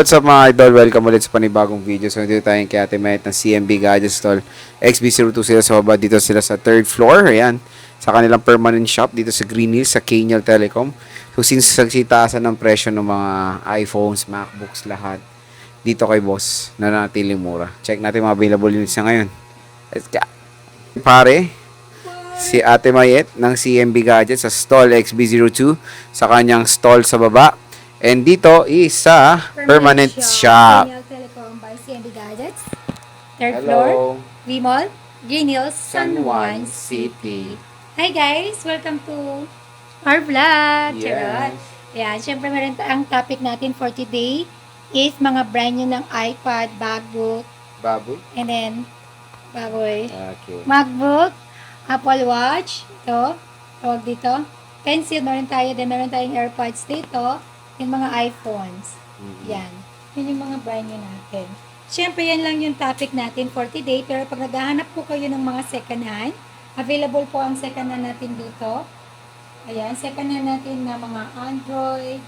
What's up mga idol? Welcome ulit sa panibagong video. So dito tayo kay Ate Mayet ng CMB Gadget Stall. XB02 sila sa baba. Dito sila sa third floor. Ayan. Sa kanilang permanent shop dito sa Green Hills sa Kaniel Telecom. So since nagsitaasan ng presyo ng mga iPhones, MacBooks, lahat. Dito kay boss na nanatiling mura. Check natin mga available units na ngayon. Let's go. Pare, si Ate Mayet ng CMB Gadget sa stall XB02 sa kanyang stall sa baba. And dito is sa permanent shop. Kaniel Telecom by CMB Gadgets. Third Hello. floor, V-Mall, Green Hills, San San Juan Juan City. Hi guys! Welcome to our vlog! Charot! Ayan, syempre meron ang topic natin for today is mga brand new ng iPad, MacBook, Baboy? and then, baboy, Okay. MacBook, Apple Watch, ito, tawag dito, pencil, meron tayo, then meron tayong AirPods dito, yung mga iPhones. Yan. Yun yung mga brand new natin. Siyempre, yan lang yung topic natin for today. Pero pag naghahanap po kayo ng mga second hand, available po ang second hand natin dito. Ayan, second hand natin na mga Android,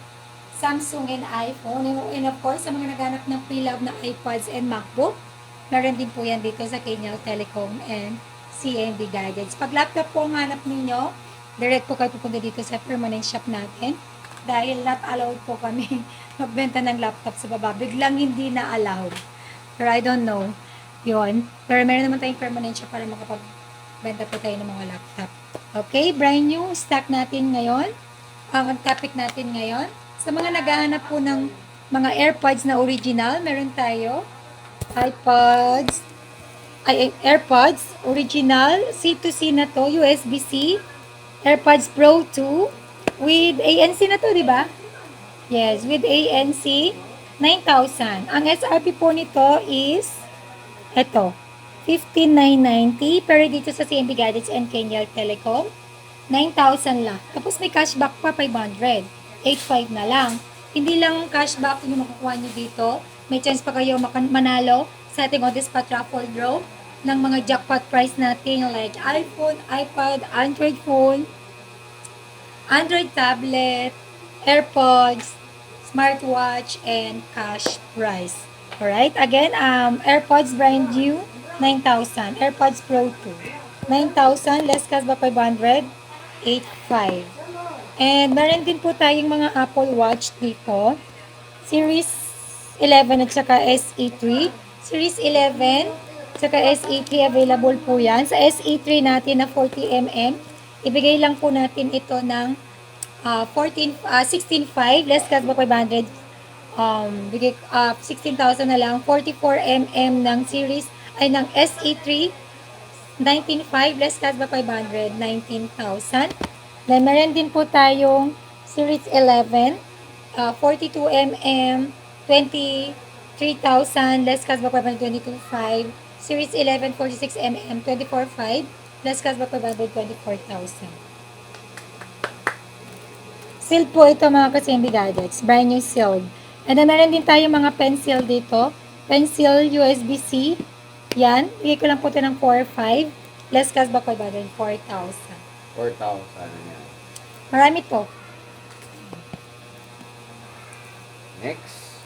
Samsung and iPhone. And of course, sa mga naghahanap ng pre-love na iPads and MacBook, meron din po yan dito sa Kaniel Telecom and CMB Gadgets. Pag laptop po ang hanap ninyo, direct po kayo pupunta dito sa permanent shop natin. Dahil not allowed po kami magbenta ng laptop sa baba. Biglang hindi na allowed. Pero I don't know. Yun. Pero meron naman tayong permanent shop para makapagbenta po tayo ng mga laptop. Okay, brand new stock natin ngayon. Ang topic natin ngayon. Sa mga naghahanap po ng mga AirPods na original, meron tayo iPods, AirPods original, C2C na to, USB-C, AirPods Pro 2, with ANC na to, di ba? Yes, with ANC, 9,000. Ang SRP po nito is, eto, 15,990. Pero dito sa CMB Gadgets and Kaniel Telecom, 9,000 lang. Tapos may cashback pa, 500. 8,500 na lang. Hindi lang cashback yung makukuha nyo dito. May chance pa kayo manalo sa ating on-the-spot raffle draw ng mga jackpot prize natin like iPhone, iPad, Android phone, Android tablet, AirPods, smartwatch, and cash prize. Alright? Again, AirPods brand new, 9,000. AirPods Pro 2, 9,000. Less cash ba 500? 8,500. And meron din po tayong mga Apple Watch dito. Series 11 at saka SE3. Series 11 at saka SE3 available po yan. Sa SE3 natin na 40mm, ibigay lang po natin ito ng 16,500, less cash ba 500, bigay 16,000 na lang. 44mm ng series, ay ng SE3, 19,500, less cash ba 500, 19,000. Then, meron din po tayong series 11, 42mm, 23,000, less cash ba 500, 22,500. Series 11, 46mm, 24,500, less cash ba 500, 24,000. Sealed po ito mga ka-CMB Gadgets. Brand new sealed. And then, meron din tayo mga pencil dito. Pencil USB-C. Yan. Bigay ko lang po ito ng 4,500. Less cash ba 500? 4,000. 4,000 yan. Marami to. Next.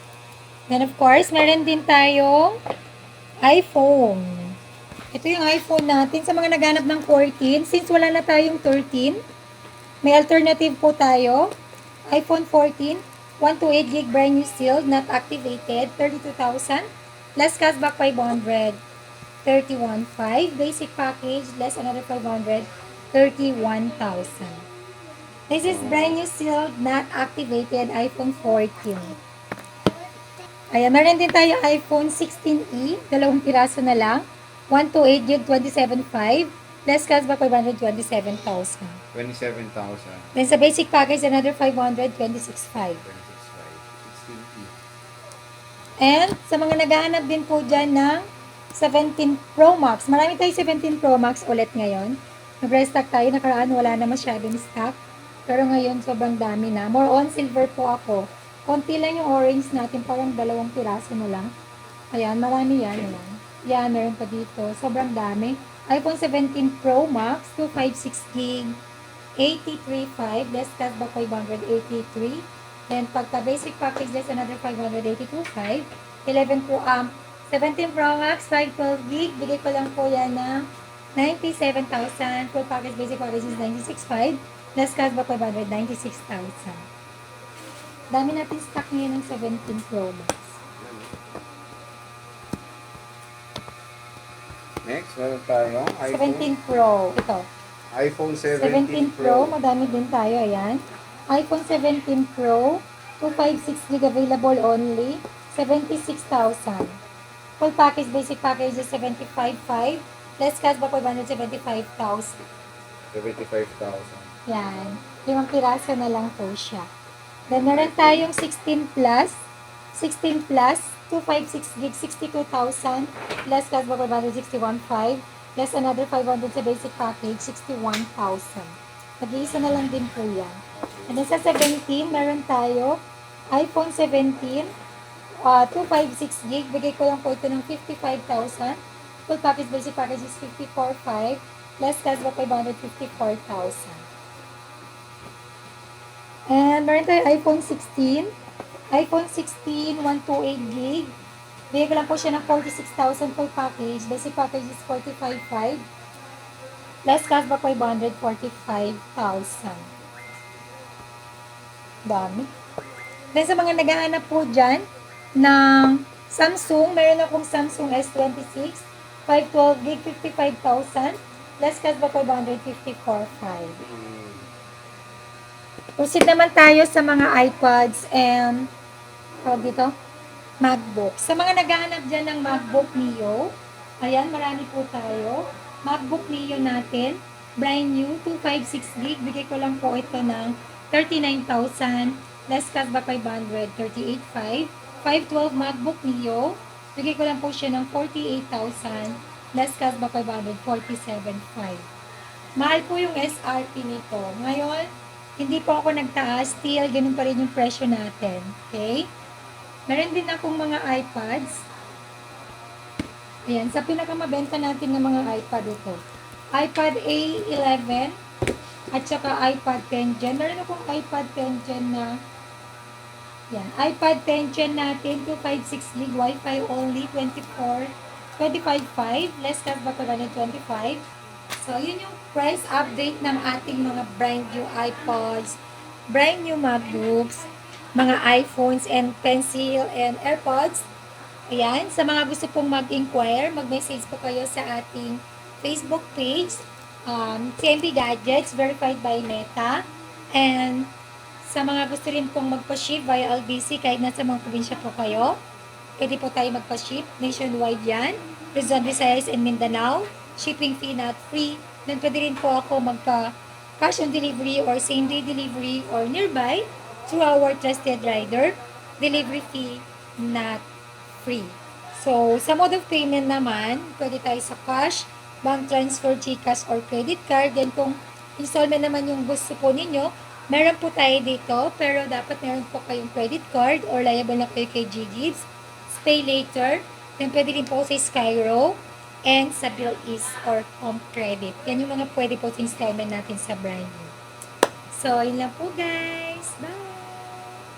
Then of course, meron din tayong iPhone. Ito yung iPhone natin. Sa mga naghanap ng 14, since wala na tayong 13, may alternative po tayo. iPhone 14, 128GB brand new sealed, not activated, 32,000. Less cashback 500, 31,500. Basic package, less another 500, 31,000. This is brand new sealed, not activated, iPhone 14. Ayan, meron din tayo iPhone 16e, dalawang piraso na lang. 128GB, 27,500. Less cashback 500, 27,000. 27,000. Then sa basic package, another 500, 26,500. 16E. And sa mga naghahanap din po dyan ng 17 Pro Max. Marami tayo 17 Pro Max ulit ngayon. Nag-restock tayo. Nakaraan wala na masyadong stock. Pero ngayon sobrang dami na. More on silver po ako. Konti lang yung orange natin. Parang dalawang piraso na lang. Ayan, marami yan. Yan, meron pa dito. Sobrang dami. iPhone 17 Pro Max, 256GB, 83,500. Less cashback 583. Then, pagka basic package, there's another 582.5. 11 Pro, 17 Pro Max, 512 gig. Bigay ko lang po yan ng 97,000. Full package, basic package is 96,500. Less cashback 500, 96,000. Dami natin stock ngayon ng 17 Pro Max. Next, meron tayong iPhone. 17 Pro. Ito. iPhone 17 Pro. Madami din tayo. Ayan. iPhone 17 Pro. 256 gig available only. 76,000. Full package, basic package is 75,500. Less cashback 575,000. 75,000. Yan. 5 piraso na lang po siya. Then, meron tayong 16 Plus. 16 Plus. 256 gig, 62,000. Less cashback 561,500. Less another 500 sa basic package, 61,000. Nag-iisa na lang din po yan. And then sa 17, meron tayo iPhone 17, 256 gig. Bigay ko lang po ito ng 55,000. Full package basic package is 54,500. Less cashback 554,000. And meron tayo iPhone 16. iPhone 16, 128 gig. Bigay ko lang po siya ng 46,000 full package. Basic package is 45,500. Less cashback 545,000. Dami. Then sa mga naghahanap po dyan ng Samsung, meron akong Samsung S26, 512 gig, 55,000. Less cashback 554,500. Proceed naman tayo sa mga iPads and dito, MacBook. Sa mga naghahanap dyan ng MacBook Neo, ayan, marami po tayo. MacBook Neo natin, brand new, 256 gig. Bigay ko lang po ito ng 39,000. Less cashback 500, 38,500. 512 MacBook Neo. Bigay ko lang po siya ng 48,000. Less cashback 500, 47,500. Mahal po yung SRP nito. Ngayon, hindi po ako nagtaas. Still, ganun pa rin yung presyo natin. Okay? Meron din akong mga iPads. Ayan, sa pinakamabenta natin ng mga iPad ito. iPad A11 at saka iPad 10 Gen. Meron akong iPad 10 Gen na yan, iPad 10 Gen natin, 256 gig, Wi-Fi only, 25.5, less cashback 25. So, yun yung price update ng ating mga brand new iPods, brand new MacBooks, mga iPhones and pencil and AirPods. Ayan, sa mga gusto pong mag-inquire, mag-message po kayo sa ating Facebook page, TMB Gadgets, verified by Meta. And sa mga gusto rin pong magpa-ship via LBC, kahit nasa mga probinsya po kayo, pwede po tayo magpa-ship. Nationwide yan. Luzon, Visayas, and Mindanao. Shipping fee not free. Then pwede rin po ako magpa-cash on delivery or same-day delivery or nearby through our trusted rider. Delivery fee not free. So, sa mode of payment naman, pwede tayo sa cash, bank transfer, GCash, or credit card. Then kung installment naman yung gusto po ninyo, meron po tayo dito, pero dapat meron po kayong credit card or liable na kayo kay GGives, Pay Later, then pwede rin po sa Skyro, and sa Bill East or Home Credit. Yan yung mga pwede po sa installment natin sa brand new. So, yun lang po guys. Bye!